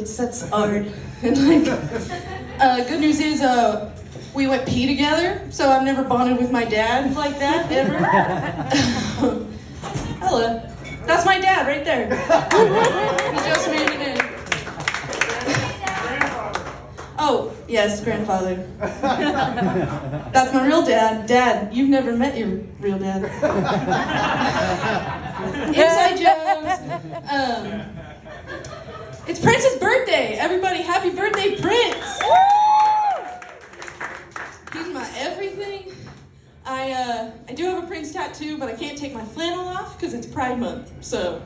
tits, that's hard. And good news is we went pee together, so I've never bonded with my dad like that, ever. Hello. That's my dad right there. He just made it in. Oh, yes, grandfather. That's my real dad. Dad, you've never met your real dad. Inside jokes. It's Prince's birthday. Everybody, happy birthday, Prince. He's my everything. I do have a Prince tattoo, but I can't take my flannel off because it's Pride Month, so.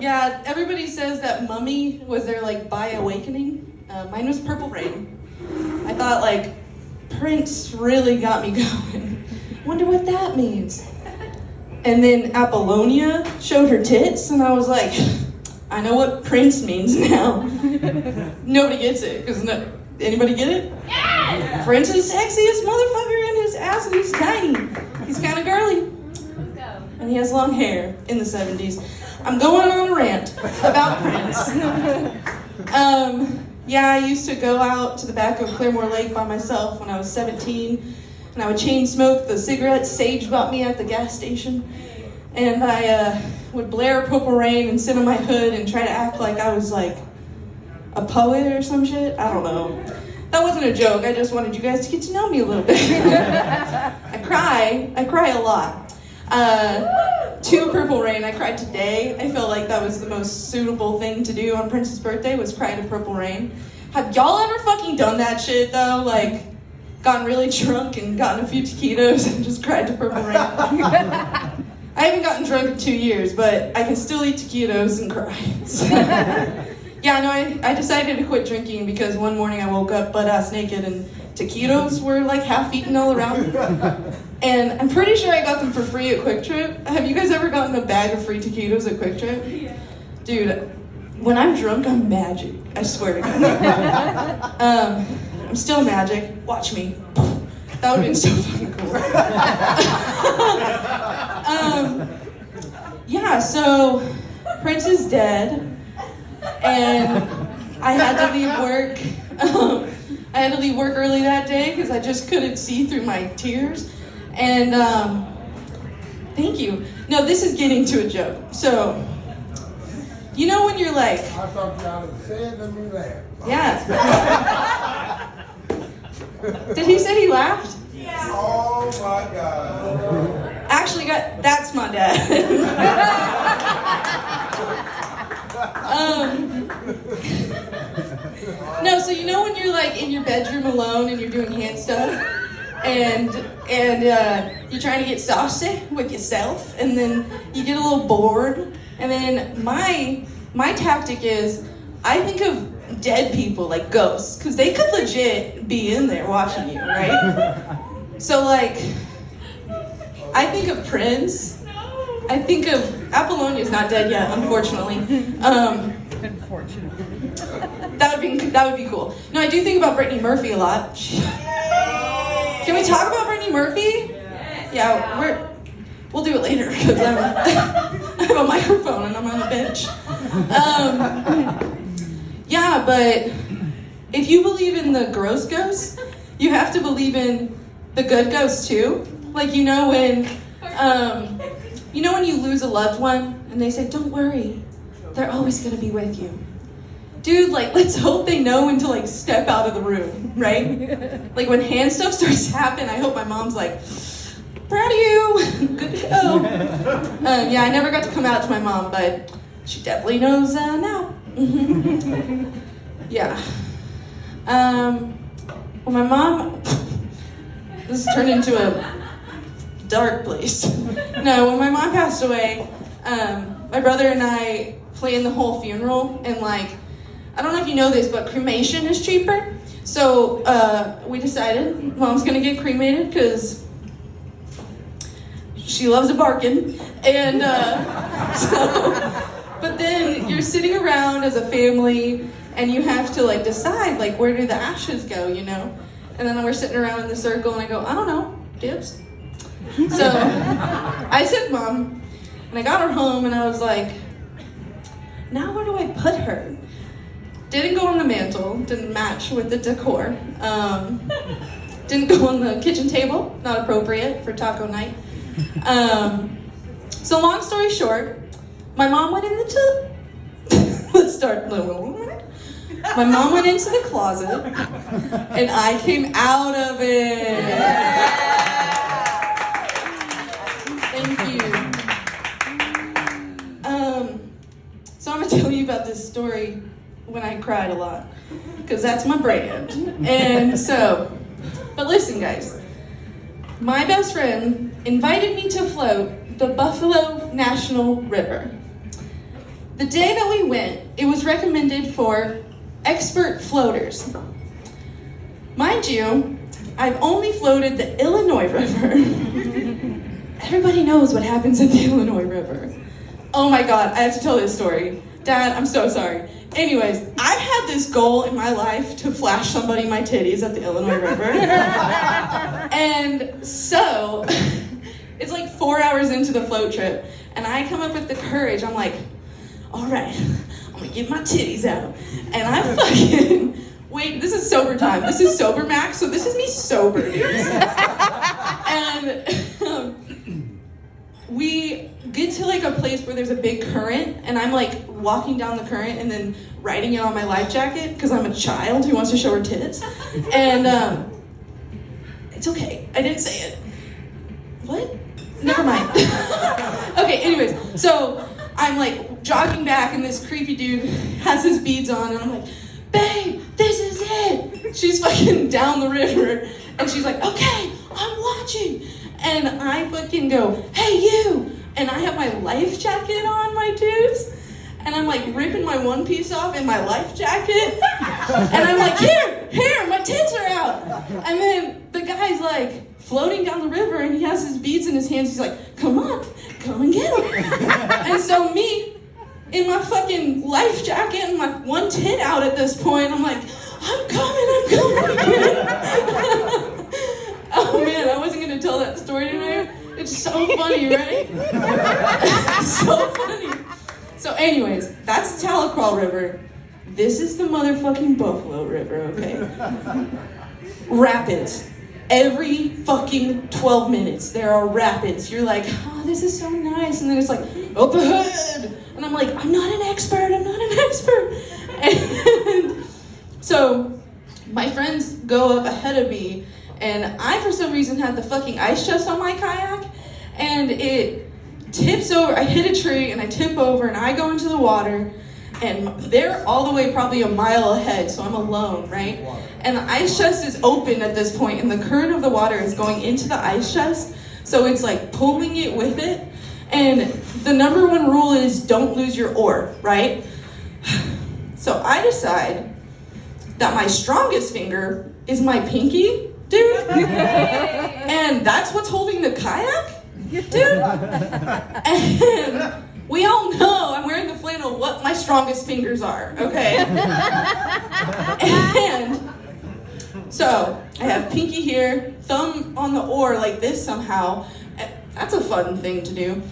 Yeah, everybody says that Mummy was their, bi awakening. Mine was Purple Rain. I thought, Prince really got me going. Wonder what that means. And then Apollonia showed her tits, and I was like, I know what Prince means now. Nobody gets it, because anybody get it? Yeah! Prince is sexiest motherfucker, and his ass is tiny. He's kind of girly. Let's go. And he has long hair in the 70s. I'm going on a rant about Prince. Yeah, I used to go out to the back of Claremore Lake by myself when I was 17, and I would chain smoke the cigarettes Sage bought me at the gas station, and I would blare Purple Rain and sit on my hood and try to act like I was a poet or some shit. I don't know. That wasn't a joke. I just wanted you guys to get to know me a little bit. I cry a lot. To Purple Rain, I cried today. I felt like that was the most suitable thing to do on Prince's birthday, was cry to Purple Rain. Have y'all ever fucking done that shit though? Gotten really drunk and gotten a few taquitos and just cried to Purple Rain. I haven't gotten drunk in 2 years, but I can still eat taquitos and cry. Yeah, no, I decided to quit drinking because one morning I woke up butt-ass naked and taquitos were half eaten all around me. And I'm pretty sure I got them for free at Quick Trip. Have you guys ever gotten a bag of free taquitos at Quick Trip? Yeah. Dude, when I'm drunk, I'm magic. I swear to God. I'm still magic. Watch me. That would have been so fucking cool. Yeah, so Prince is dead. And I had to leave work. I had to leave work early that day because I just couldn't see through my tears. And thank you. No, this is getting to a joke. So, you know when you're I thought y'all had said let me laugh. Yeah. Did he say he laughed? Yeah. Oh my God. Actually, that's my dad. No, so you know when you're in your bedroom alone and you're doing hand stuff and you're trying to get saucy with yourself, and then you get a little bored, and then my tactic is I think of dead people like ghosts, because they could legit be in there watching you, right? So I think of Prince. I think of Apollonia's not dead yet, unfortunately. Unfortunately. That would be cool. No, I do think about Brittany Murphy a lot. Can we talk about Brittany Murphy? Yeah, we'll do it later because I have a microphone and I'm on a bench. Yeah, but if you believe in the gross ghosts, you have to believe in the good ghosts too. When you lose a loved one and they say, "Don't worry, they're always gonna be with you." Dude, let's hope they know when to step out of the room, right? When hand stuff starts to happen, I hope my mom's proud of you, good to go. Yeah, I never got to come out to my mom, but she definitely knows now. Yeah. Well, my mom, this turned into a dark place. No, when my mom passed away, my brother and I planned the whole funeral, and I don't know if you know this, but cremation is cheaper. So we decided Mom's gonna get cremated because she loves a bargain. And but then you're sitting around as a family and you have to decide where do the ashes go, And then we're sitting around in the circle and I go, I don't know, dibs. So I said Mom, and I got her home and I was like, now where do I put her? Didn't go on the mantle, didn't match with the decor. Didn't go on the kitchen table, not appropriate for taco night. So long story short, my mom went into, let's start, my mom went into the closet and I came out of it. Thank you. So I'm gonna tell you about this story when I cried a lot, because that's my brand. And so, but listen guys, my best friend invited me to float the Buffalo National River. The day that we went, it was recommended for expert floaters. Mind you, I've only floated the Illinois River. Everybody knows what happens at the Illinois River. Oh my God, I have to tell this story. Dad, I'm so sorry. Anyways, I've had this goal in my life to flash somebody my titties at the Illinois River. And so, it's like 4 hours into the float trip, and I come up with the courage. I'm like, all right, I'm gonna get my titties out. And I fucking, wait, this is sober time. This is sober max, so this is me sober, dudes. And we get to like a place where there's a big current, and I'm like walking down the current and then writing it on my life jacket because I'm a child who wants to show her tits. And it's okay, I didn't say it. What? Never mind. Okay, anyways, so I'm like jogging back and this creepy dude has his beads on and I'm like, babe, this is it. She's fucking down the river and she's like, okay, I'm watching. And I fucking go, hey you. And I have my life jacket on, my dudes. And I'm like ripping my one piece off in my life jacket. And I'm like, here, my tits are out. And then the guy's like floating down the river and he has his beads in his hands. He's like, come on, come and get them. And so me, in my fucking life jacket and my one tit out at this point, I'm like, I'm coming again. Oh man, I wasn't gonna tell that story today. It's so funny, right? So funny. So anyways, that's the Tahlequah River. This is the motherfucking Buffalo River, okay? Rapids. Every fucking 12 minutes, there are rapids. You're like, oh, this is so nice. And then it's like, up ahead. And I'm like, I'm not an expert. And so my friends go up ahead of me, and I, for some reason, had the fucking ice chest on my kayak, and it tips over. I hit a tree, and I tip over, and I go into the water, and they're all the way probably a mile ahead, so I'm alone, right? And the ice chest is open at this point, and the current of the water is going into the ice chest, so it's like pulling it with it. And the number one rule is don't lose your oar, right? So I decide that my strongest finger is my pinky, dude. And that's what's holding the kayak, dude. And we all know, I'm wearing the flannel, what my strongest fingers are, okay? And so I have pinky here, thumb on the oar like this somehow. That's a fun thing to do.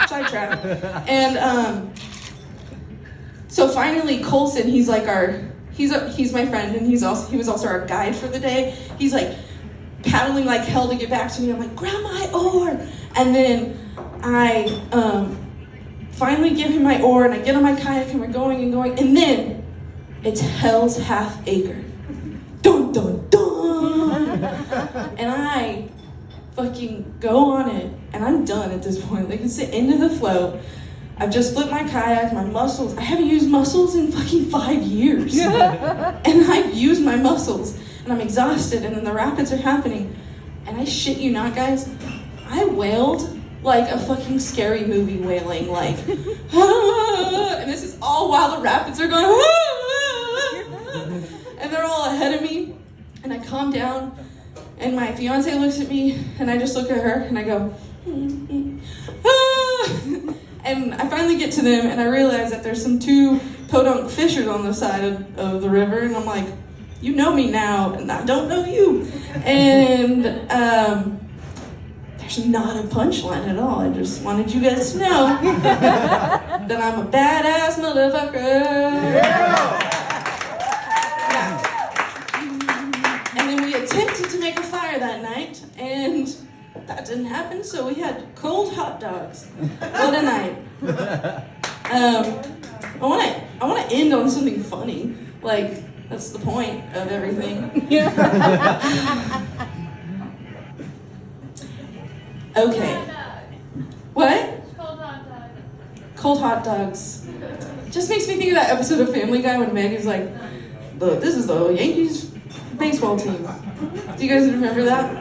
Sidetrack. And so finally Colson, he's like he's my friend, and he was also our guide for the day. He's like paddling like hell to get back to me. I'm like, grab my oar. And then I finally give him my oar, and I get on my kayak, and we're going and going, and then it's Hell's Half Acre. Dun dun dun. And I fucking go on it, and I'm done at this point. Like, it's the end of the float. I've just flipped my kayak, my muscles. I haven't used muscles in fucking 5 years. And I've used my muscles, and I'm exhausted, and then the rapids are happening. And I shit you not, guys, I wailed like a fucking scary movie wailing, like, ah, and this is all while the rapids are going, ah, and they're all ahead of me, and I calm down, and my fiance looks at me, and I just look at her, and I go, ah, and I finally get to them, and I realize that there's some two podunk fishers on the side of the river, and I'm like, you know me now, and I don't know you, and they're actually not a punchline at all. I just wanted you guys to know that I'm a badass motherfucker. Yeah. And then we attempted to make a fire that night, and that didn't happen, so we had cold hot dogs. What a night. I want to end on something funny. Like, that's the point of everything. Okay. What? Cold hot dogs. Just makes me think of that episode of Family Guy when Maggie's like, "Look, this is the Yankees baseball team." Do you guys remember that?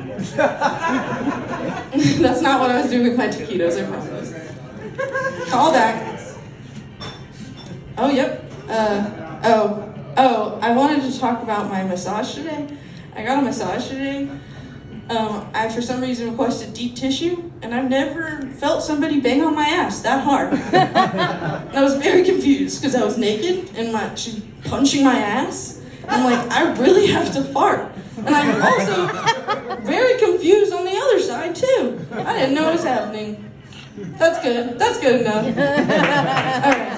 That's not what I was doing with my taquitos, I promise. Call back. Oh, yep. I wanted to talk about my massage today. I got a massage today. I, for some reason, requested deep tissue, and I've never felt somebody bang on my ass that hard. And I was very confused, because I was naked, and she's punching my ass. I'm like, I really have to fart. And I'm also very confused on the other side, too. I didn't know what was happening. That's good. That's good enough. All right.